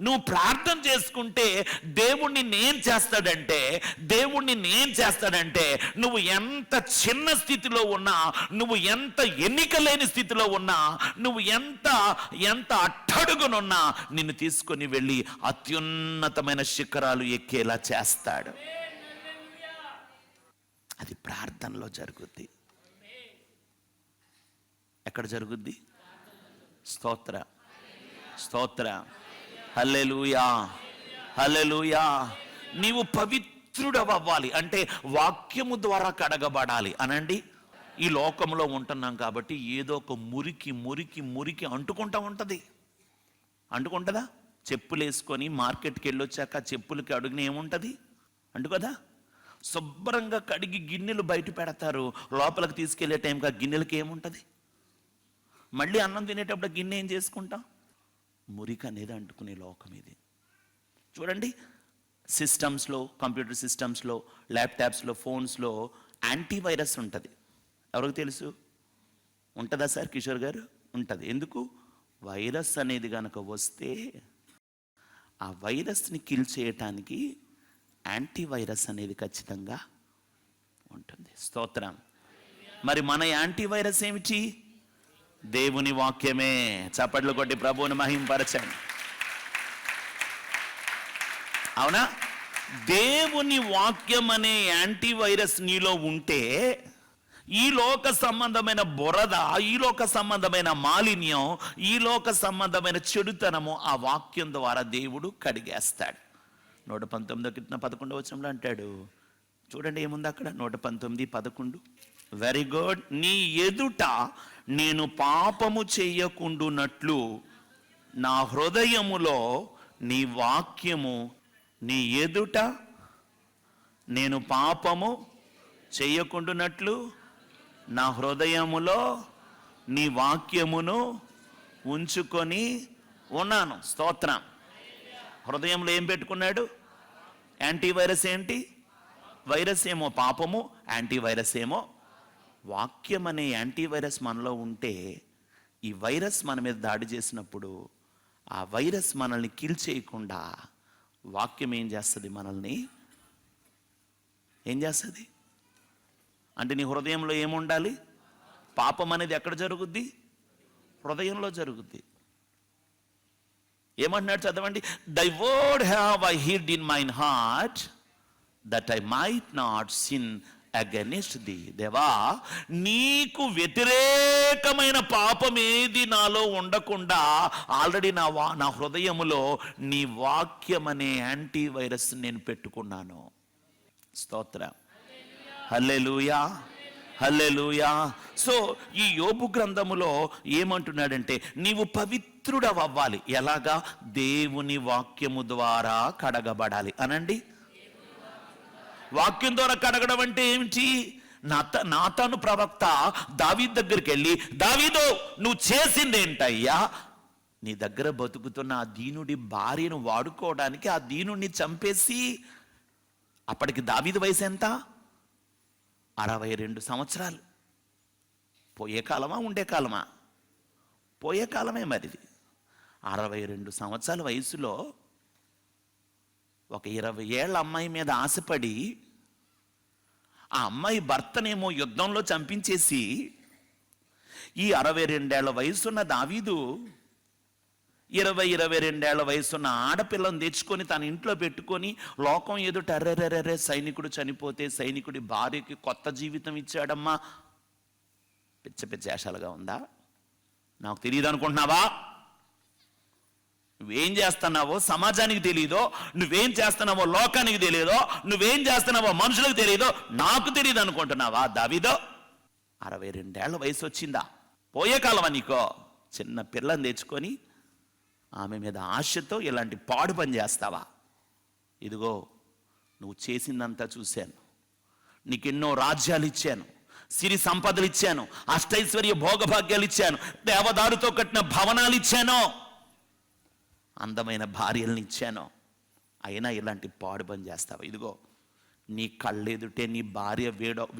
నువ్వు ప్రార్థన చేసుకుంటే దేవుణ్ణి నేను చేస్తాడంటే నువ్వు ఎంత చిన్న స్థితిలో ఉన్నా, నువ్వు ఎంత ఎన్నిక లేని స్థితిలో ఉన్నా, నువ్వు ఎంత అట్టడుగునున్నా నిన్ను తీసుకొని వెళ్ళి అత్యున్నతమైన శిఖరాలు ఎక్కేలా చేస్తాడు. అది ప్రార్థనలో జరుగుద్ది. ఎక్కడ జరుగుద్ది? స్తోత్ర స్తోత్ర, హల్లెలూయా హల్లెలూయా. నీవు పవిత్రుడవ్వాలి అంటే వాక్యము ద్వారా కడగబడాలి అనండి. ఈ లోకంలో ఉంటున్నాం కాబట్టి ఏదో ఒక మురికి అంటుకుంటుందా? చెప్పులు వేసుకొని మార్కెట్కి వెళ్ళొచ్చాక చెప్పులకి అడుగున ఏముంటుంది? అంటుకదా? శుభ్రంగా కడిగి గిన్నెలు బయట పెడతారు, లోపలికి తీసుకెళ్లే టైంకి ఆ గిన్నెలకి ఏముంటుంది? మళ్ళీ అన్నం తినేటప్పుడు గిన్నె ఏం చేసుకుంటాం? మురికి అనేది అంటుకునే లోకం ఇది. చూడండి, సిస్టమ్స్లో, కంప్యూటర్ సిస్టమ్స్లో, ల్యాప్టాప్స్లో, ఫోన్స్లో యాంటీవైరస్ ఉంటుంది. ఎవరికి తెలుసు? ఉంటుందా సార్ కిషోర్ గారు? ఉంటుంది. ఎందుకు? వైరస్ అనేది కనుక వస్తే ఆ వైరస్ని కిల్ చేయటానికి యాంటీవైరస్ అనేది ఖచ్చితంగా ఉంటుంది. స్తోత్రం. మరి మన యాంటీవైరస్ ఏమిటి? దేవుని వాక్యమే. చప్పట్లు కొట్టి ప్రభువుని మహింపరచండి. అవునా? దేవుని వాక్యం అనే యాంటీవైరస్ నీలో ఉంటే ఈ లోక సంబంధమైన బురద, ఈ లోక సంబంధమైన మాలిన్యం, ఈ లోక సంబంధమైన చెడుతనము ఆ వాక్యం ద్వారా దేవుడు కడిగేస్తాడు. 119:11 వచనంలో అంటాడు. చూడండి ఏముంది అక్కడ? 119:11. Very good. నీ ఎదుట నేను పాపము చెయ్యకుండునట్లు నా హృదయములో నీ వాక్యము, నీ ఎదుట నేను పాపము చెయ్యకుండునట్లు నా హృదయములో నీ వాక్యమును ఉంచుకొని ఉన్నాను. స్తోత్రం. హృదయంలో ఏం పెట్టుకున్నాడు? యాంటీవైరస్ ఏంటి? వైరస్ ఏమో పాపము, యాంటీవైరస్ ఏమో వాక్యం అనే యాంటీవైరస్ మనలో ఉంటే ఈ వైరస్ మన మీద దాడి చేసినప్పుడు ఆ వైరస్ మనల్ని కిల్ చేయకుండా వాక్యం ఏం చేస్తుంది? మనల్ని ఏం చేస్తుంది అంటే నీ హృదయంలో ఏముండాలి? పాపం అనేది ఎక్కడ జరుగుద్ది? హృదయంలో జరుగుద్ది. ఏమంటున్నాడు చదవండి. Thy word have I hid in mine heart that I might not sin against thee. దేవా, నీకు వ్యతిరేకమైన పాపం ఏది నాలో ఉండకుండా ఆల్రెడీ నా హృదయములో నీ వాక్యం అనే యాంటీవైరస్ నేను పెట్టుకున్నాను. స్తోత్ర, హల్లెలూయా హల్లెలూయా. సో ఈ యోబు గ్రంథములో ఏమంటున్నాడంటే నీవు పవిత్రుడవ్వాలి. ఎలాగా? దేవుని వాక్యము ద్వారా కడగబడాలి అనండి. వాక్యం ద్వారా కడగడం అంటే ఏమిటి? నాతాను ప్రవక్త దావీదు దగ్గరికి వెళ్ళి, దావీదు నువ్వు చేసిందేంటయ్యా? నీ దగ్గర బతుకుతున్న ఆ దీనుడి భార్యను వాడుకోవడానికి ఆ దీనుడిని చంపేసి, అప్పటికి దావీదు వయసు ఎంత? 62 సంవత్సరాలు. పోయే కాలమా ఉండే కాలమా? పోయే కాలమే మరిది. 62 సంవత్సరాల వయసులో ఒక 20 ఏళ్ల అమ్మాయి మీద ఆశపడి ఆ అమ్మాయి భర్తనేమో యుద్ధంలో చంపించేసి ఈ 62 ఏళ్ల వయసున్న దావీదు 22 ఏళ్ల వయసున్న ఆడపిల్లను తెచ్చుకొని తన ఇంట్లో పెట్టుకొని లోకం ఎదుట అర్రెర్రెర్రె సైనికుడు చనిపోతే సైనికుడి భార్యకి కొత్త జీవితం ఇచ్చాడమ్మా. పిచ్చ వేషాలుగా ఉందా? నాకు తెలియదు అనుకుంటున్నావా? నువ్వేం చేస్తున్నావో సమాజానికి తెలియదో, నువ్వేం చేస్తున్నావో లోకానికి తెలియదో, నువ్వేం చేస్తున్నావో మనుషులకు తెలియదో, నాకు తెలియదు అనుకుంటున్నావా? దావీదో 62 ఏళ్ల వయసు వచ్చిందా? పోయే కాలమా నీకో? చిన్న పిల్లని తెచ్చుకొని ఆమె మీద ఆశతో ఇలాంటి పాడు పని చేస్తావా? ఇదిగో నువ్వు చేసిందంతా చూశాను. నీకెన్నో రాజ్యాలు ఇచ్చాను, సిరి సంపదలు ఇచ్చాను, అష్టైశ్వర్య భోగభాగ్యాలు ఇచ్చాను, దేవదారుతో కట్టిన భవనాలు ఇచ్చాను, అందమైన భార్యలను ఇచ్చాను. అయినా ఇలాంటి పాడు పని చేస్తావా? ఇదిగో నీ కళ్ళెదుటే నీ భార్య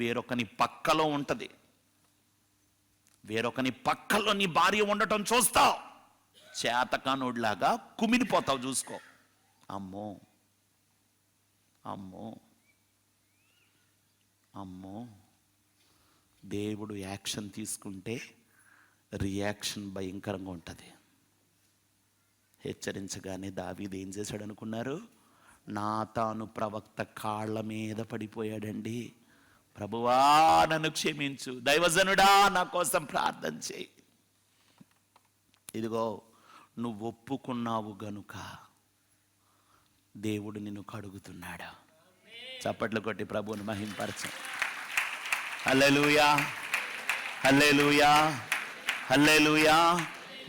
వేరొకని పక్కలో ఉంటుంది. వేరొకని పక్కలో నీ భార్య ఉండటం చూస్తావు. చేతకానోడ్లాగా కుమిలిపోతావు, చూసుకో. అమ్మో అమ్మో అమ్మో, దేవుడు యాక్షన్ తీసుకుంటే రియాక్షన్ భయంకరంగా ఉంటుంది. హెచ్చరించగానే దావీదు ఏం చేశాడు అనుకున్నారు? నాతాను ప్రవక్త కాళ్ళ మీద పడిపోయాడండి. ప్రభువా నన్ను క్షమించు, దైవజనుడా నా కోసం ప్రార్థన చేయి. ఇదిగో నువ్వు ఒప్పుకున్నావు గనుక దేవుడు నిన్ను కడుగుతున్నాడు. చప్పట్లు కొట్టి ప్రభువుని మహింపరచు. హల్లెలూయా, హల్లెలూయా, హల్లెలూయా.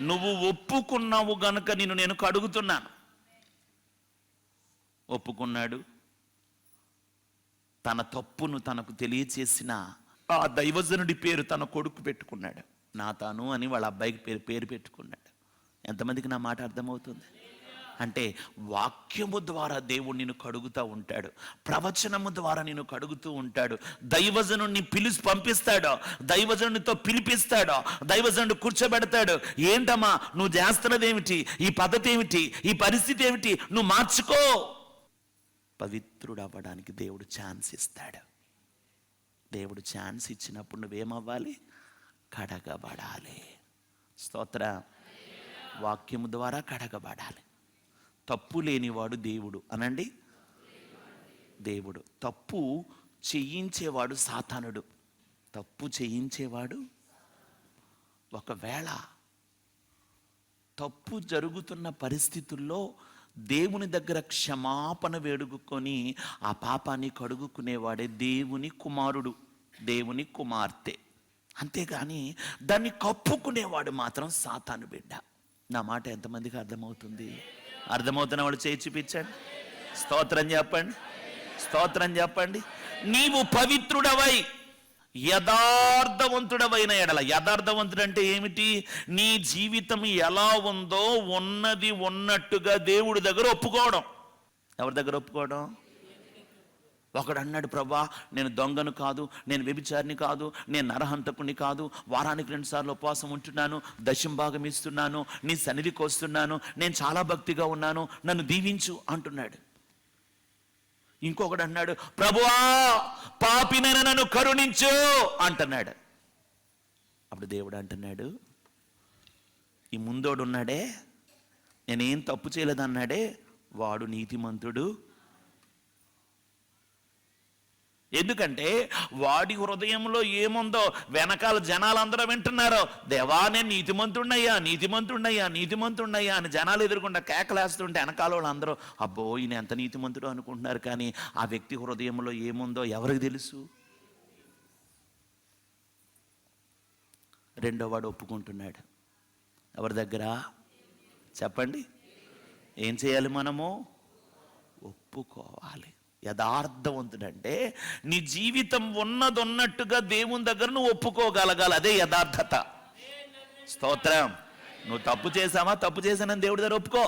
నువ్వు ఒప్పుకున్నావు గనుక నేను కడుగుతున్నాను. ఒప్పుకున్నాడు. తన తప్పును తనకు తెలియచేసిన ఆ దైవజనుడి పేరు తన కొడుకు పెట్టుకున్నాడు. నాతాను అని వాళ్ళ అబ్బాయికి పేరు పెట్టుకున్నాడు. ఎంతమందికి నా మాట అర్థమవుతుంది? అంటే వాక్యము ద్వారా దేవుడు నిన్ను కడుగుతూ ఉంటాడు, ప్రవచనము ద్వారా నిన్ను కడుగుతూ ఉంటాడు. దైవజనుడిని పంపిస్తాడో, దైవజనుడితో పిలిపిస్తాడో, దైవజనుడు కూర్చోబెడతాడు. ఏంటమ్మా నువ్వు చేస్తున్నది ఏమిటి, ఈ పద్ధతి ఏమిటి, ఈ పరిస్థితి ఏమిటి, నువ్వు మార్చుకో. పవిత్రుడు అవ్వడానికి దేవుడు ఛాన్స్ ఇస్తాడు. దేవుడు ఛాన్స్ ఇచ్చినప్పుడు నువ్వేమవ్వాలి? కడగబడాలి. స్తోత్ర. వాక్యము ద్వారా కడగబడాలి. తప్పు లేనివాడు దేవుడు అనండి. దేవుడు. తప్పు చేయించేవాడు సాతానుడు. తప్పు చేయించేవాడు. ఒకవేళ తప్పు జరుగుతున్న పరిస్థితుల్లో దేవుని దగ్గర క్షమాపణ వేడుకొని ఆ పాపాన్ని కడుగుకునేవాడే దేవుని కుమారుడు, దేవుని కుమార్తె. అంతేగాని దాన్ని కప్పుకునేవాడు మాత్రం సాతాను బిడ్డ. నా మాట ఎంతమందికి అర్థమవుతుంది? అర్థమవుతున్న వాళ్ళు చేయి చూపించండి. స్తోత్రం చెప్పండి, స్తోత్రం చెప్పండి. నీవు పవిత్రుడవై యథార్థవంతుడవైన ఎడల. యథార్థవంతుడు అంటే ఏమిటి? నీ జీవితం ఎలా ఉందో ఉన్నది ఉన్నట్టుగా దేవుడి దగ్గర ఒప్పుకోవడం. ఎవరి దగ్గర ఒప్పుకోవడం? ఒకడు అన్నాడు, ప్రభా నేను దొంగను కాదు, నేను వ్యభిచారిని కాదు, నేను నరహంతకుని కాదు, వారానికి 2 సార్లు ఉపవాసం ఉంటున్నాను, దశంభాగం ఇస్తున్నాను, నీ సన్నిధికి వస్తున్నాను, నేను చాలా భక్తిగా ఉన్నాను, నన్ను దీవించు అంటున్నాడు. ఇంకొకడు అన్నాడు, ప్రభువా పాపినైన నన్ను కరుణించు అంటున్నాడు. అప్పుడు దేవుడు అంటున్నాడు, ఈ ముందోడు ఉన్నాడే, నేనేం తప్పు చేయలేదన్నాడే, వాడు నీతిమంతుడు. ఎందుకంటే వాడి హృదయంలో ఏముందో వెనకాల జనాలందరూ వింటున్నారు. దేవా నేను నీతిమంతున్నయ్యా, నీతిమంతున్నయ్యా, నీతిమంతున్నయ్యా అని జనాలు ఎదురుకుండా కేకలేస్తుంటే వెనకాల వాళ్ళు అందరూ అబ్బో ఈయన ఎంత నీతిమంతుడు అనుకుంటున్నారు. కానీ ఆ వ్యక్తి హృదయంలో ఏముందో ఎవరికి తెలుసు? రెండో వాడు ఒప్పుకుంటున్నాడు. ఎవరి దగ్గర చెప్పండి? ఏం చేయాలి మనము? ఒప్పుకోవాలి. యథార్థవంతుడంటే నీ జీవితం ఉన్నదొన్నట్టుగా దేవుని దగ్గర నువ్వు ఒప్పుకోగలగాలి. అదే యథార్థత. స్తోత్రం. నువ్వు తప్పు చేసావా, తప్పు చేశానని దేవుడి దగ్గర ఒప్పుకో.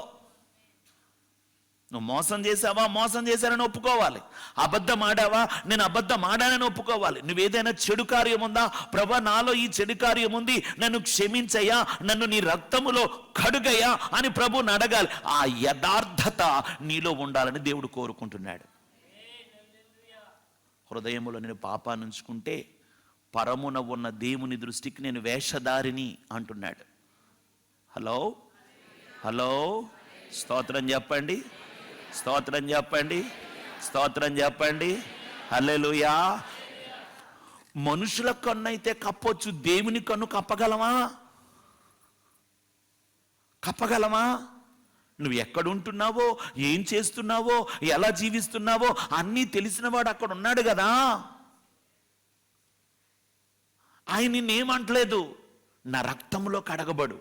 నువ్వు మోసం చేసావా, మోసం చేశానని ఒప్పుకోవాలి. అబద్ధం ఆడావా, నేను అబద్ధం ఆడానని ఒప్పుకోవాలి. నువ్వేదైనా చెడు కార్యం ఉందా, ప్రభా నాలో ఈ చెడు కార్యం ఉంది, నన్ను క్షమించయ్యా, నన్ను నీ రక్తములో కడుగయ్యా అని ప్రభువుని అడగాలి. ఆ యథార్థత నీలో ఉండాలని దేవుడు కోరుకుంటున్నాడు. హృదయములో నేను పాపాన్ని ఉంచుకుంటే పరమున ఉన్న దేవుని దృష్టికి నేను వేషధారిని అంటున్నాడు. హలో హలో, స్తోత్రం చెప్పండి, స్తోత్రం చెప్పండి, స్తోత్రం చెప్పండి. హల్లెలూయా. మనుషుల కన్ను అయితే కప్పొచ్చు, దేవుని కన్ను కప్పగలమా? కప్పగలమా? నువ్వు ఎక్కడుంటున్నావో, ఏం చేస్తున్నావో, ఎలా జీవిస్తున్నావో అన్నీ తెలిసిన వాడు అక్కడ ఉన్నాడు కదా. ఆయన నిన్నేమంటలేదు, నా రక్తంలో కడగబడు,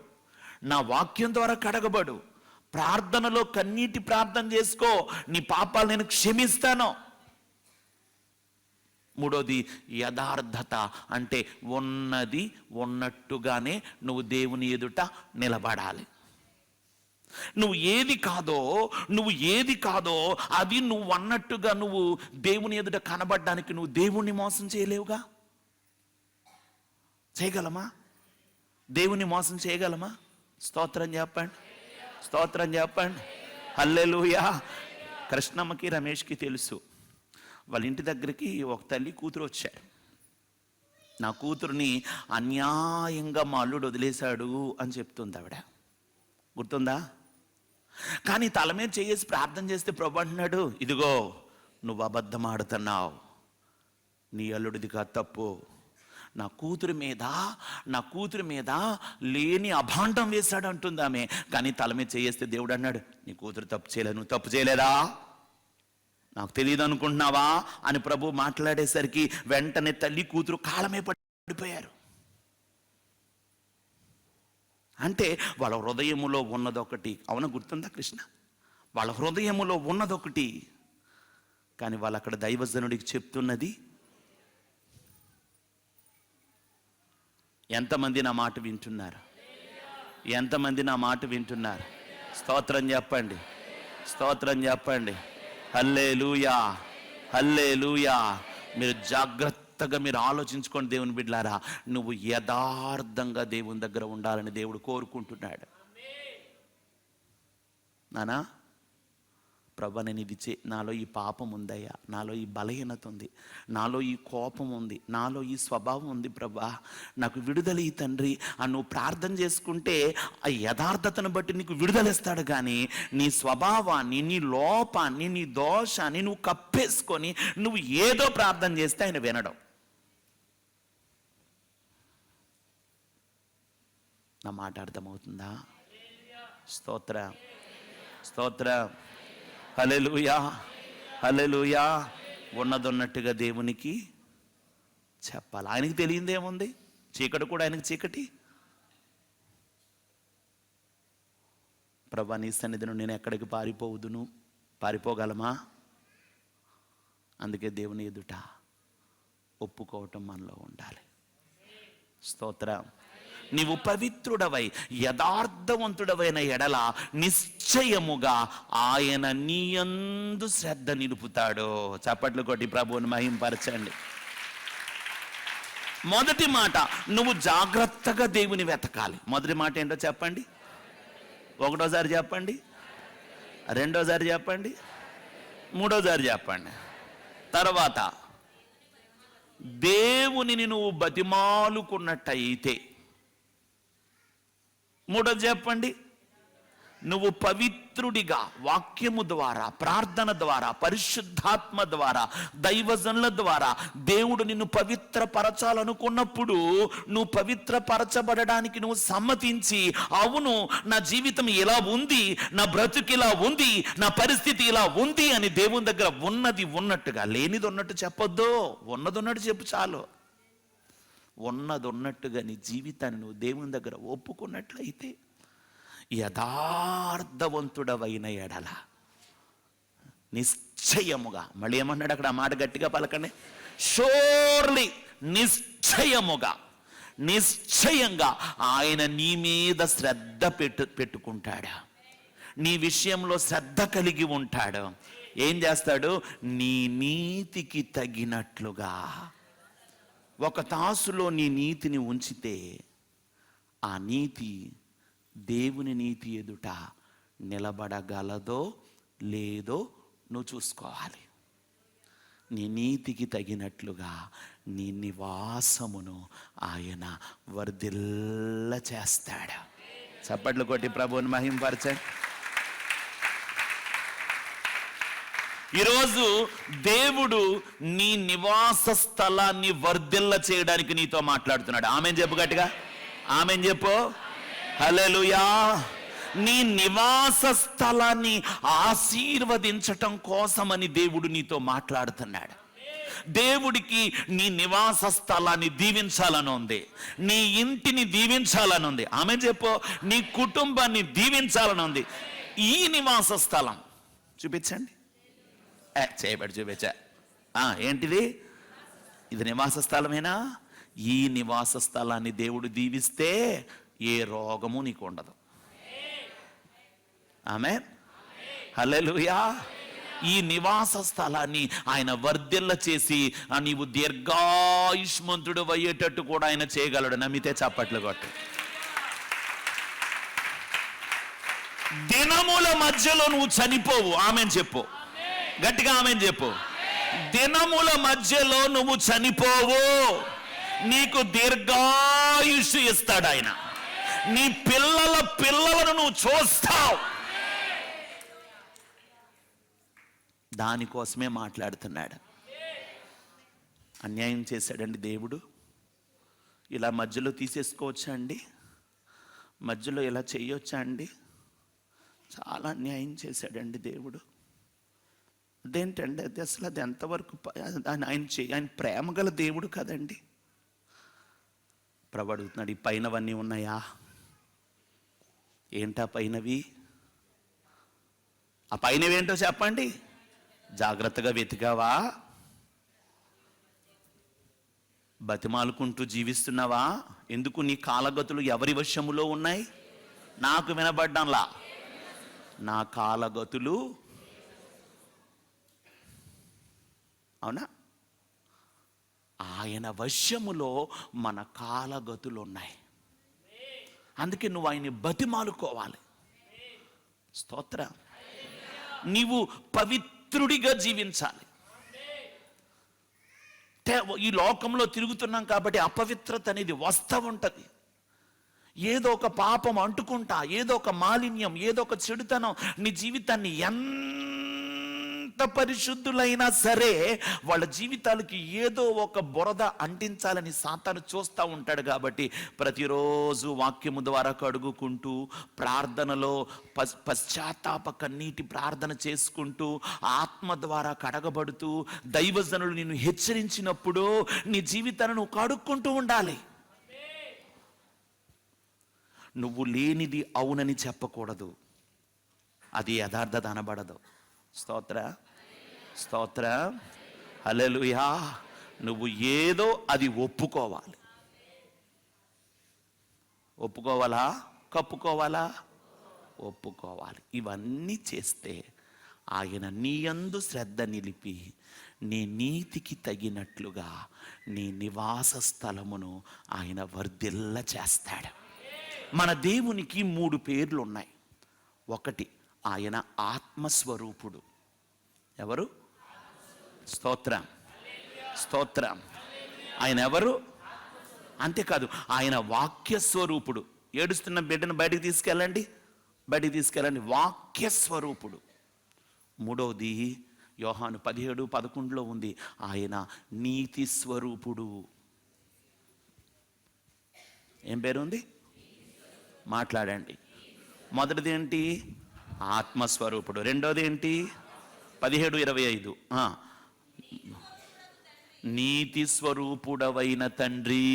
నా వాక్యం ద్వారా కడగబడు, ప్రార్థనలో కన్నీటి ప్రార్థన చేసుకో, నీ పాపాలు నేను క్షమిస్తాను. మూడోది యథార్థత. అంటే ఉన్నది ఉన్నట్టుగానే నువ్వు దేవుని ఎదుట నిలబడాలి. నువ్వు ఏది కాదో అది నువ్వు అన్నట్టుగా నువ్వు దేవుని ఎదుట కనబడడానికి నువ్వు దేవుణ్ణి మోసం చేయలేవుగా. చేయగలమా? దేవుని మోసం చేయగలమా? స్తోత్రం చెప్పండి. స్తోత్రం చెప్పండి. హల్లెలూయా. కృష్ణమ్మకి రమేష్కి తెలుసు, వాళ్ళ ఇంటి దగ్గరికి ఒక తల్లి కూతురు వచ్చారు. నా కూతురుని అన్యాయంగా మా అల్లుడు వదిలేశాడు అని చెప్తుంది ఆవిడ. గుర్తుందా? కానీ తల మీద చేసి ప్రార్థన చేస్తే ప్రభు అంటున్నాడు, ఇదిగో నువ్వు అబద్ధం ఆడుతున్నావు, నీ అల్లుడిది కాదు తప్పు. నా కూతురి మీద లేని అభాండం వేశాడు అంటుంది ఆమె. కానీ తల మీద చేస్తే దేవుడు అన్నాడు, నీ కూతురు తప్పు చేయలేదు, నువ్వు తప్పు చేయలేదా, నాకు తెలియదు అనుకుంటున్నావా అని ప్రభు మాట్లాడేసరికి వెంటనే తల్లి కూతురు కాళ్ళమే పడిపోయారు. అంటే వాళ్ళ హృదయములో ఉన్నదొకటి. అవునా? గుర్తుందా కృష్ణ? వాళ్ళ హృదయములో ఉన్నదొకటి, కానీ వాళ్ళు అక్కడ దైవజనుడికి చెప్తున్నది. ఎంతమంది నా మాట వింటున్నారు? ఎంతమంది నా మాట వింటున్నారు? స్తోత్రం చెప్పండి, స్తోత్రం చెప్పండి. హల్లెలూయా, హల్లెలూయా. మీరు జాగ్రత్తగా మీరు ఆలోచించుకోండి దేవుని బిడ్డలారా. నువ్వు యథార్థంగా దేవుని దగ్గర ఉండాలని దేవుడు కోరుకుంటున్నాడు. నానా ప్రభా, నేను ఇది నాలో ఈ పాపం ఉందయ్యా, నాలో ఈ బలహీనత ఉంది, నాలో ఈ కోపం ఉంది, నాలో ఈ స్వభావం ఉంది ప్రభా, నాకు విడుదల ఈ తండ్రి అని నువ్వు ప్రార్థన చేసుకుంటే ఆ యథార్థతను బట్టి నీకు విడుదలిస్తాడు. కానీ నీ స్వభావాన్ని, నీ లోపాన్ని, నీ దోషాన్ని నువ్వు కప్పేసుకొని నువ్వు ఏదో ప్రార్థన చేస్తే ఆయన వినడం. నా మాట అర్థమవుతుందా? స్తోత్ర, స్తోత్ర. హల్లెలూయా, హల్లెలూయా. ఉన్నదొన్నట్టుగా దేవునికి చెప్పాలి. ఆయనకి తెలియదేముంది? చీకటి కూడా ఆయనకి చీకటి. ప్రభా, నీ సన్నిధిని నేను ఎక్కడికి పారిపోవుదును? పారిపోగలమా? అందుకే దేవుని ఎదుట ఒప్పుకోవటం మనలో ఉండాలి. స్తోత్రం. నీవు పవిత్రుడవై యథార్థవంతుడవైన ఎడల నిశ్చయముగా ఆయన నీ యందు శ్రద్ధ నిలుపుతాడు. చప్పట్లు కొట్టి ప్రభువుని మహింపరచండి. మొదటి మాట, నువ్వు జాగ్రత్తగా దేవుని వెతకాలి. మొదటి మాట ఏంటో చెప్పండి. ఒకటోసారి చెప్పండి, రెండోసారి చెప్పండి, మూడోసారి చెప్పండి. తర్వాత దేవునిని నువ్వు బతిమాలుకున్నట్టయితే, మూడోది చెప్పండి, నువ్వు పవిత్రుడిగా వాక్యము ద్వారా, ప్రార్థన ద్వారా, పరిశుద్ధాత్మ ద్వారా, దైవజనుల ద్వారా దేవుడు నిన్ను పవిత్రపరచాలనుకున్నప్పుడు నువ్వు పవిత్రపరచబడడానికి నువ్వు సమ్మతించి, అవును నా జీవితం ఇలా ఉంది, నా బ్రతుకు ఇలా ఉంది, నా పరిస్థితి ఇలా ఉంది అని దేవుని దగ్గర ఉన్నది ఉన్నట్టుగా, లేనిది ఉన్నట్టు చెప్పొద్దు, ఉన్నది ఉన్నట్టు చెప్పు చాలు. ఉన్నది ఉన్నట్టుగా నీ జీవితాన్ని నువ్వు దేవుని దగ్గర ఒప్పుకున్నట్లయితే, యథార్థవంతుడవైన ఎడల నిశ్చయముగా, మళ్ళీ ఏమన్నాడు అక్కడ? ఆ మాట గట్టిగా పలకండి. షోర్లీ, నిశ్చయముగా, నిశ్చయంగా ఆయన నీ మీద శ్రద్ధ పెట్టుకుంటాడు. నీ విషయంలో శ్రద్ధ కలిగి ఉంటాడు. ఏం చేస్తాడు? నీ నీతికి తగినట్లుగా. ఒక తాసులో నీ నీతిని ఉంచితే ఆ నీతి దేవుని నీతి ఎదుట నిలబడగలదో లేదో నువ్వు చూసుకోవాలి. నీ నీతికి తగినట్లుగా నీ నివాసమును ఆయన వర్ధిల్ల చేస్తాడు. చప్పట్లు కొట్టి ప్రభువుని మహింపరచండి. ఈరోజు దేవుడు నీ నివాస స్థలాన్ని వర్ధిల్ల చేయడానికి నీతో మాట్లాడుతున్నాడు. ఆమెన్ చెప్పు గట్టిగా, ఆమెన్ చెప్పు. హల్లెలూయా. నీ నివాస స్థలాన్ని ఆశీర్వదించటం కోసమని దేవుడు నీతో మాట్లాడుతున్నాడు. దేవుడికి నీ నివాస స్థలాన్ని దీవించాలని ఉంది, నీ ఇంటిని దీవించాలని ఉంది. ఆమె చెప్పు. నీ కుటుంబాన్ని దీవించాలని ఉంది. ఈ నివాస స్థలం చూపించండి. చేయబడి చూపించా. ఏంటిది? ఇది నివాస స్థలమేనా? ఈ నివాస స్థలాన్ని దేవుడు దీవిస్తే ఏ రోగము నీకు ఉండదు. ఆమేన్, హల్లెలూయా. ఈ నివాస స్థలాన్ని ఆయన వర్ధిల్ల చేసి నీవు దీర్ఘాయుష్మంతుడు అయ్యేటట్టు కూడా ఆయన చేయగలడు. నమ్మితే చప్పట్లు కొట్టు. దినముల మధ్యలో నువ్వు చనిపోవు. ఆమెన్ చెప్పు, గట్టిగా ఆమెన్ చెప్పు. దినముల మధ్యలో నువ్వు చనిపోవు. నీకు దీర్ఘాయుష్షు ఇస్తాడు ఆయన. నీ పిల్లల పిల్లలను నువ్వు చూస్తావు. దానికోసమే మాట్లాడుతున్నాడు. అన్యాయం చేశాడండి దేవుడు. ఇలా మధ్యలో తీసేసుకోవచ్చా అండి? మధ్యలో ఇలా చేయొచ్చా అండి? చాలా అన్యాయం చేశాడండి దేవుడు. అదేంటండి అది? అసలు అది ఎంతవరకు ఆయన ప్రేమ గల దేవుడు కదండి. ప్రభు అడుగుతున్నాడు, ఈ పైనవన్నీ ఉన్నాయా? ఏంటా పైనవి? ఆ పైనవేంటో చెప్పండి. జాగ్రత్తగా వెతికావా? బతిమాలుకుంటూ జీవిస్తున్నావా? ఎందుకు నీ కాలగతులు ఎవరి వశములో ఉన్నాయి? నాకు వినబడ్డంలా. నా కాలగతులు, అవునా? ఆయన వశములో మన కాలగతులు ఉన్నాయి. అందుకే నువ్వు ఆయన్ని బతిమాలుకోవాలి. స్తోత్రం. నీవు పవిత్రుడిగా జీవించాలి. ఈ లోకంలో తిరుగుతున్నాం కాబట్టి అపవిత్రత అనేది వస్తూ ఉంటుంది. ఏదో ఒక పాపం అంటుకుంటా, ఏదో ఒక మాలిన్యం, ఏదో ఒక చెడుతనం నీ జీవితాన్ని, ఎంత పరిశుద్ధులైనా సరే వాళ్ళ జీవితాలకి ఏదో ఒక బురద అంటించాలని సాతాను చూస్తూ ఉంటాడు. కాబట్టి ప్రతిరోజు వాక్యము ద్వారా కడుగుకుంటూ, ప్రార్థనలో పశ్చాత్తాప కన్నీటి ప్రార్థన చేసుకుంటూ, ఆత్మ ద్వారా కడగబడుతూ, దైవజనులు నిన్ను హెచ్చరించినప్పుడు నీ జీవితాన్ని నువ్వు కడుక్కుంటూ ఉండాలి. నువ్వు లేనిది అవునని చెప్పకూడదు. అది యథార్థత అనబడదు. స్తోత్ర స్తోత్ర హల్లెలూయా. నువ్వు ఏదో అది ఒప్పుకోవాలి. ఒప్పుకోవాలా? కప్పుకోవాలా? ఒప్పుకోవాలి. ఇవన్నీ చేస్తే ఆయన నీ యందు శ్రద్ధ నిలిపి నీ నీతికి తగినట్లుగా నీ నివాస స్థలమును ఆయన వర్ధిల్ల చేస్తాడు. మన దేవునికి 3 పేర్లు ఉన్నాయి. ఒకటి, ఆయన ఆత్మస్వరూపుడు. ఎవరు? స్తోత్రం స్తోత్రం. ఆయన ఎవరు? అంతేకాదు, ఆయన వాక్యస్వరూపుడు. ఏడుస్తున్న బిడ్డను బయటికి తీసుకెళ్ళండి, బయటికి తీసుకెళ్ళండి. వాక్యస్వరూపుడు. మూడవది యోహాను 17:11 ఉంది, ఆయన నీతి స్వరూపుడు. ఏం పేరు ఉంది? మాట్లాడండి. మొదటిది ఏంటి? ఆత్మస్వరూపుడు. రెండోది ఏంటి? 17:25 నీతి స్వరూపుడవైన తండ్రి.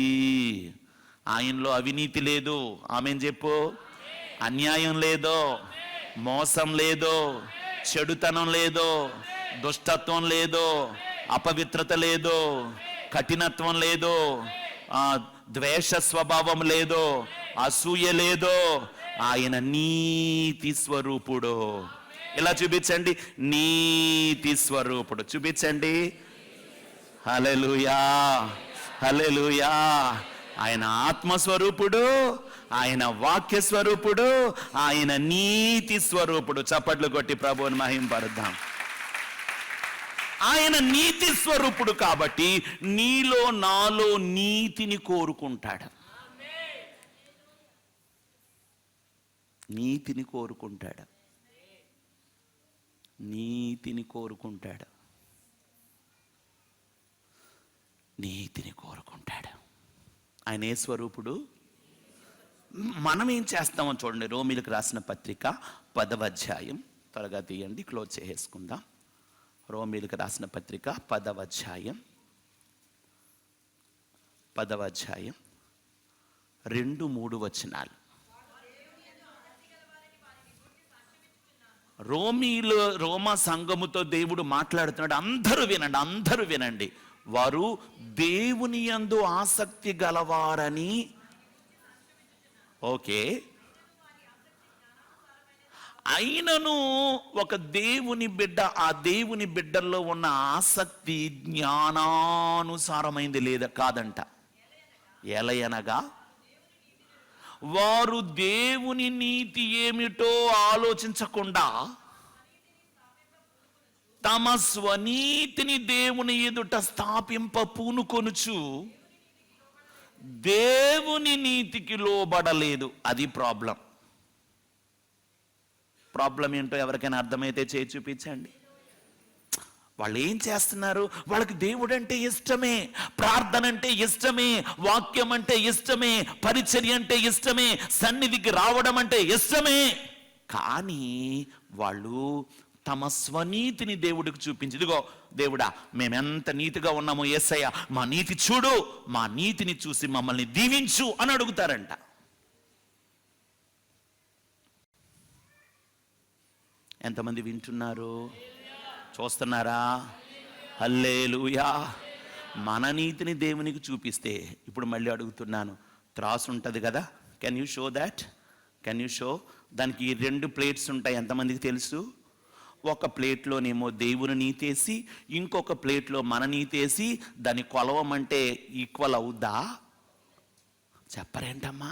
ఆయనలో అవినీతి లేదు. ఆమెన్ చెప్పు. అన్యాయం లేదో, మోసం లేదో, చెడుతనం లేదో, దుష్టత్వం లేదో, అపవిత్రత లేదో, కఠినత్వం లేదో, ద్వేష స్వభావం లేదో, అసూయ లేదో. ఆయన నీతి స్వరూపుడు. ఇలా చూపించండి, నీతి స్వరూపుడు చూపించండి. హల్లెలూయా హల్లెలూయా. ఆయన ఆత్మస్వరూపుడు, ఆయన వాక్య స్వరూపుడు, ఆయన నీతి స్వరూపుడు. చప్పట్లు కొట్టి ప్రభువుని మహింపరుద్దాం. ఆయన నీతి స్వరూపుడు కాబట్టి నీలో నాలో నీతిని కోరుకుంటాడు. నీతిని కోరుకుంటాడు. నీతిని కోరుకుంటాడు. నీతిని కోరుకుంటాడు. ఆయన ఏ స్వరూపుడు? మనం ఏం చేస్తామో చూడండి. రోమీలకు రాసిన పత్రిక 10వ అధ్యాయం, త్వరగా తీయండి, క్లోజ్ చేసుకుందాం. రోమీలకు రాసిన పత్రిక 10వ అధ్యాయం 2-3 వచనాలు. రోమా సంఘముతో దేవుడు మాట్లాడుతున్నాడు. అందరూ వినండి, అందరూ వినండి. వారు దేవుని యందు ఆసక్తి గలవారని. ఓకే, అయినను ఒక దేవుని బిడ్డ, ఆ దేవుని బిడ్డల్లో ఉన్న ఆసక్తి జ్ఞానానుసారమైంది లేదా కాదంట. ఎలయనగా వారు దేవుని నీతి ఏమిటో ఆలోచించకుండా తమ స్వనీతిని దేవుని ఎదుట స్థాపింప పూనుకొనుచు దేవుని నీతికి లోబడలేదు. అది ప్రాబ్లం. ప్రాబ్లం ఏంటో ఎవరికైనా అర్థమైతే చేయి చూపించండి. వాళ్ళు ఏం చేస్తున్నారు? వాళ్ళకి దేవుడు అంటే ఇష్టమే, ప్రార్థన అంటే ఇష్టమే, వాక్యం అంటే ఇష్టమే, పరిచర్య అంటే ఇష్టమే, సన్నిధికి రావడం అంటే ఇష్టమే. కానీ వాళ్ళు తమ స్వనీతిని దేవుడికి చూపించి, ఇదిగో దేవుడా మేమెంత నీతిగా ఉన్నామో యేసయ్య మా నీతి చూడు, మా నీతిని చూసి మమ్మల్ని దీవించు అని అడుగుతారంట. ఎంతమంది వింటున్నారు? చూస్తున్నారా? హల్లెలూయా. మన నీతిని దేవునికి చూపిస్తే, ఇప్పుడు మళ్ళీ అడుగుతున్నాను, త్రాసు ఉంటుంది కదా, can you show that? Can you show? దానికి 2 ప్లేట్స్ ఉంటాయి. ఎంతమందికి తెలుసు? ఒక ప్లేట్లోనేమో దేవుని నీతేసి, ఇంకొక ప్లేట్లో మన నీతేసి దాన్ని కొలవమంటే ఈక్వల్ అవుద్దా? చెప్పరేంటమ్మా?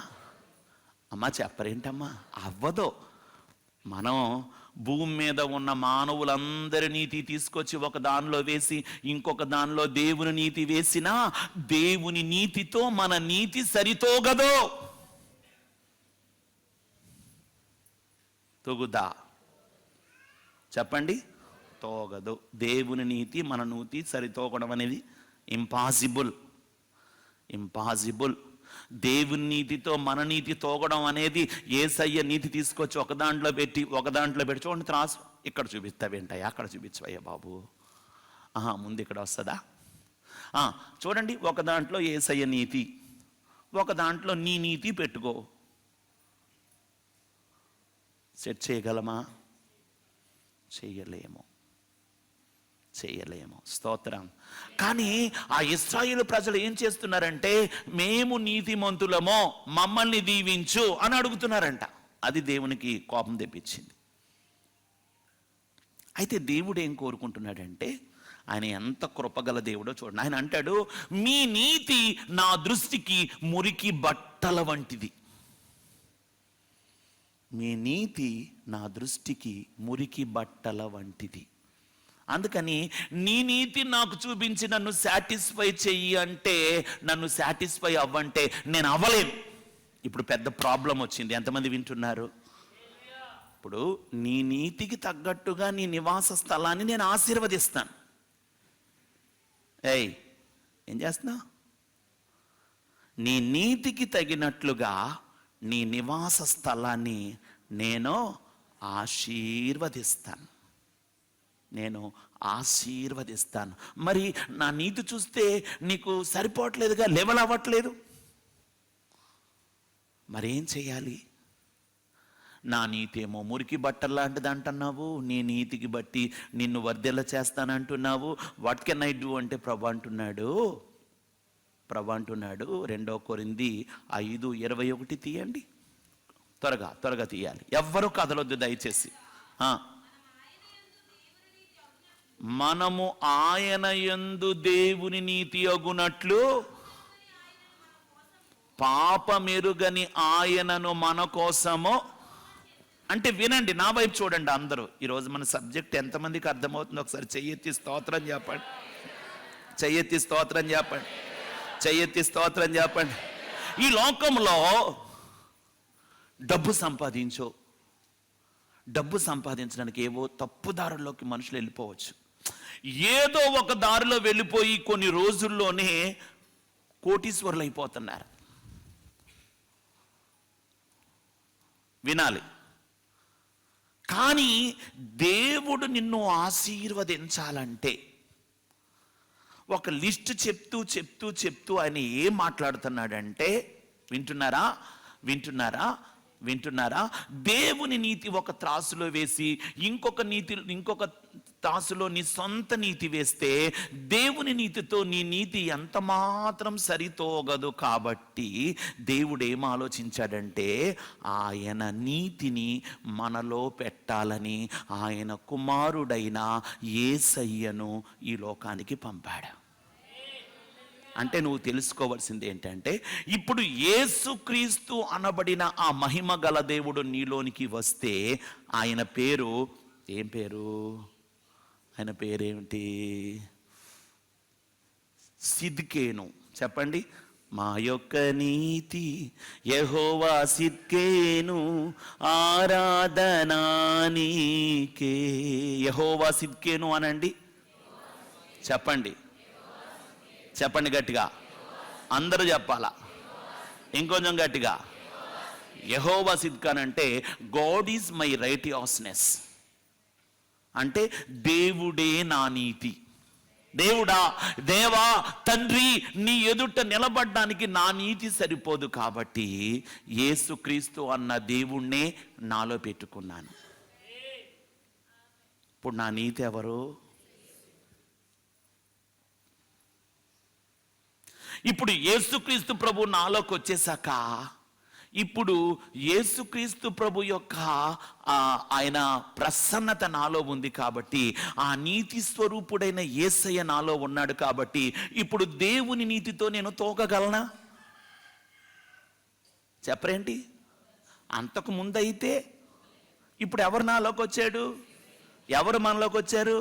అమ్మా చెప్పరేంటమ్మా? అవ్వదు. మనం భూమి మీద ఉన్న మానవులందరి నీతి తీసుకొచ్చి ఒక దానిలో వేసి ఇంకొక దానిలో దేవుని నీతి వేసినా దేవుని నీతితో మన నీతి సరితోగదు. తొగుదా? చెప్పండి. తోగదు. దేవుని నీతి మన నీతి సరితోగడం అనేది ఇంపాసిబుల్. ఇంపాసిబుల్. దేవుని నీతితో మన నీతి తోగడం అనేది, యేసయ్య నీతి తీసుకొచ్చి ఒక దాంట్లో పెట్టి చూడండి త్రాసు, ఇక్కడ చూపిస్తావేంటయ్యా, అక్కడ చూపించవయ్యా బాబు, ముందు ఇక్కడ వస్తుందా? చూడండి, ఒక దాంట్లో యేసయ్య నీతి, ఒక దాంట్లో నీ నీతి పెట్టుకో. సెట్ చేయగలమా? చేయలేము. స్తోత్రం. కానీ ఆ ఇశ్రాయేలు ప్రజలు ఏం చేస్తున్నారంటే, మేము నీతిమంతులమో మమ్మల్ని దీవించు అని అడుగుతున్నారంట. అది దేవునికి కోపం తెప్పించింది. అయితే దేవుడు ఏం కోరుకుంటున్నాడంటే, ఆయన ఎంత కృపగల దేవుడో చూడండి. ఆయన అంటాడు, మీ నీతి నా దృష్టికి మురికి బట్టల వంటిది. మీ నీతి నా దృష్టికి మురికి బట్టల వంటిది. అందుకని నీ నీతి నాకు చూపించి నన్ను సాటిస్ఫై చెయ్యి అంటే, నన్ను సాటిస్ఫై అవ్వంటే నేను అవ్వలేను. ఇప్పుడు పెద్ద ప్రాబ్లం వచ్చింది. ఎంతమంది వింటున్నారు? ఇప్పుడు నీ నీతికి తగ్గట్టుగా నీ నివాస స్థలాన్ని నేను ఆశీర్వదిస్తాను. ఏం చేస్తున్నావు? నీ నీతికి తగినట్లుగా నీ నివాస స్థలాన్ని నేను ఆశీర్వదిస్తాను. మరి నా నీతి చూస్తే నీకు సరిపోవట్లేదుగా, లెవెల్ అవ్వట్లేదు. మరేం చేయాలి? నా నీతి ఏమో మురికి బట్టల్లాంటిది అంటున్నావు, నీ నీతికి బట్టి నిన్ను వర్ధెల చేస్తానంటున్నావు. వాట్ కెన్ ఐ డూ అంటే ప్రభు అంటున్నాడు 2 కొరింథీ 5:21 తీయండి. త్వరగా తీయాలి. ఎవ్వరూ కదలొద్దు దయచేసి. మనము ఆయన యందు దేవుని నీతి అగునట్లు పాపమెరుగని ఆయనను మన కోసము. అంటే వినండి, నా వైపు చూడండి అందరూ. ఈరోజు మన సబ్జెక్ట్ ఎంతమందికి అర్థమవుతుందో ఒకసారి చెయ్యెత్తి స్తోత్రం చెప్పండి. చెయ్యెత్తి స్తోత్రం చెప్పండి. ఈ లోకంలో డబ్బు సంపాదించడానికి ఏవో తప్పుదారుల్లోకి మనుషులు వెళ్ళిపోవచ్చు. ఏదో ఒక దారిలో వెళ్ళిపోయి కొన్ని రోజుల్లోనే కోటీశ్వరులు అయిపోతున్నారు. వినాలి. కానీ దేవుడు నిన్ను ఆశీర్వదించాలంటే ఒక లిస్ట్ చెప్తూ ఆయన ఏం మాట్లాడుతున్నాడంటే, వింటున్నారా? దేవుని నీతి ఒక త్రాసులో వేసి ఇంకొక త్రాసులో నీ సొంత నీతి వేస్తే దేవుని నీతితో నీ నీతి ఎంత మాత్రం సరితోగదు. కాబట్టి దేవుడు ఏం ఆలోచించాడంటే, ఆయన నీతిని మనలో పెట్టాలని ఆయన కుమారుడైన యేసయ్యను ఈ లోకానికి పంపాడు. అంటే నువ్వు తెలుసుకోవాల్సింది ఏంటంటే, ఇప్పుడు యేసుక్రీస్తు అనబడిన ఆ మహిమ గల దేవుడు నీలోనికి వస్తే ఆయన పేరు ఏం పేరు? ఆయన పేరేమిటి? సిద్కేను. చెప్పండి. మా యొక్క నీతి యెహోవా సిద్కేను, ఆరాధనా నీకే. యెహోవా సిద్కేను అనండి. చెప్పండి, చెప్పండి గట్టిగా, అందరూ చెప్పాలా, ఇంకొంచెం గట్టిగా. యెహోవా సిద్కాన్ అంటే గాడ్ ఈజ్ మై రైటియస్నెస్, అంటే దేవుడే నా నీతి. దేవుడా, దేవా, తండ్రి, నీ ఎదుట నిలబడ్డానికి నా నీతి సరిపోదు, కాబట్టి యేసుక్రీస్తు అన్న దేవుణ్ణే నాలో పెట్టుకున్నాను. ఇప్పుడు నా నీతి ఎవరు? ఇప్పుడు యేసుక్రీస్తు ప్రభు నాలోకి వచ్చేసాక, ఇప్పుడు యేసుక్రీస్తు ప్రభు యొక్క ఆయన ప్రసన్నత నాలో ఉంది కాబట్టి, ఆ నీతి స్వరూపుడైన యేసయ్య నాలో ఉన్నాడు కాబట్టి, ఇప్పుడు దేవుని నీతితో నేను తోగగలనా? చెప్పరేంటి? అంతకు ముందైతే ఇప్పుడు ఎవరు నాలోకి వచ్చాడు? ఎవరు మనలోకి వచ్చారు?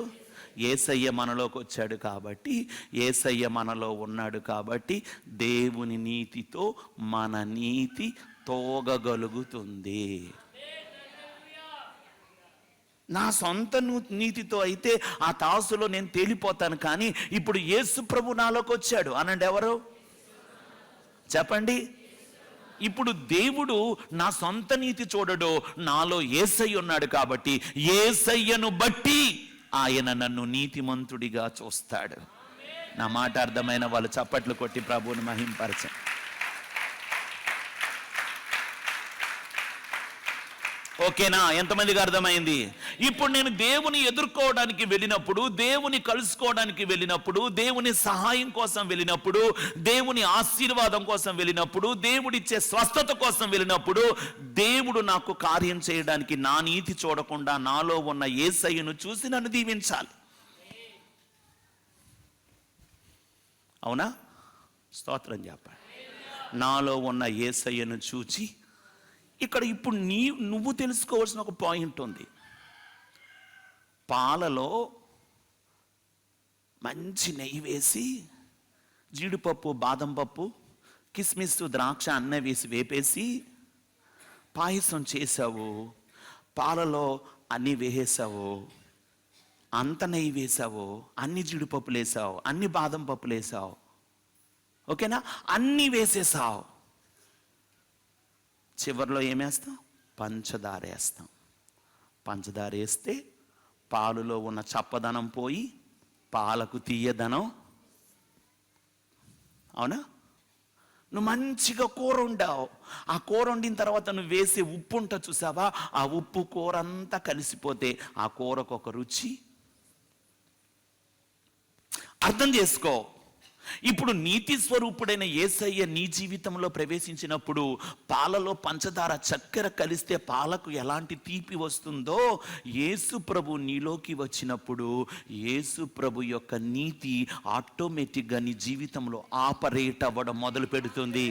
యేసయ్య మనలోకి వచ్చాడు కాబట్టి, యేసయ్య మనలో ఉన్నాడు కాబట్టి, దేవుని నీతితో మన నీతి తోగగలుగుతుంది. నా సొంత నీతితో అయితే ఆ తాసులో నేను తేలిపోతాను, కానీ ఇప్పుడు యేసు ప్రభు నాలోకి వచ్చాడు అనండి. ఎవరు? చెప్పండి. ఇప్పుడు దేవుడు నా సొంత నీతి చూడడు, నాలో యేసయ్య ఉన్నాడు కాబట్టి, యేసయ్యను బట్టి ఆయన నన్ను నీతిమంతుడిగా చూస్తాడు. నా మాట అర్థమైన వాళ్ళు చప్పట్లు కొట్టి ప్రభువుని మహింపరచండి. ఓకేనా? ఎంతమందికి అర్థమైంది? ఇప్పుడు నేను దేవుని ఎదుర్కోవడానికి వెళ్ళినప్పుడు, దేవుని కలుసుకోవడానికి వెళ్ళినప్పుడు, దేవుని సహాయం కోసం వెళ్ళినప్పుడు, దేవుని ఆశీర్వాదం కోసం వెళ్ళినప్పుడు, దేవుడిచ్చే స్వస్థత కోసం వెళ్ళినప్పుడు, దేవుడు నాకు కార్యం చేయడానికి నా నీతి చూడకుండా నాలో ఉన్న యేసయ్యను చూసి నన్ను దీవించాలి. అవునా? స్తోత్రం చెప్పండి. నాలో ఉన్న యేసయ్యను చూచి, ఇక్కడ ఇప్పుడు నువ్వు తెలుసుకోవాల్సిన ఒక పాయింట్ ఉంది. పాలలో మంచి నెయ్యి వేసి, జీడిపప్పు, బాదం పప్పు, కిస్మిస్, ద్రాక్ష అన్నీ వేసి వేపేసి పాయసం చేసావు. పాలలో అన్నీ వేసావు, అంత నెయ్యి వేసావు, అన్ని జీడిపప్పులు వేసావు, అన్ని బాదం పప్పులు వేసావు. ఓకేనా? అన్నీ వేసేసావు. చివరిలో ఏమేస్తాం? పంచదార వేస్తాం. పంచదార వేస్తే పాలులో ఉన్న చప్పదనం పోయి పాలకు తీయదనం. అవునా? నువ్వు మంచిగా కూర వండావు. ఆ కూర వండిన తర్వాత నువ్వు వేసే ఉప్పు ఉంటుంది చూసావా? ఆ ఉప్పు కూర అంతా కలిసిపోతే ఆ కూరకు ఒక రుచి. అర్థం చేసుకో. ఇప్పుడు నీతి స్వరూపుడైన యేసయ్య నీ జీవితంలో ప్రవేశించినప్పుడు, పాలలో పంచదార, చక్కెర కలిస్తే పాలకు ఎలాంటి తీపి వస్తుందో, యేసు ప్రభు నీలోకి వచ్చినప్పుడు యేసు ప్రభు యొక్క నీతి ఆటోమేటిక్గా నీ జీవితంలో ఆపరేట్ అవ్వడం మొదలు పెడుతుంది.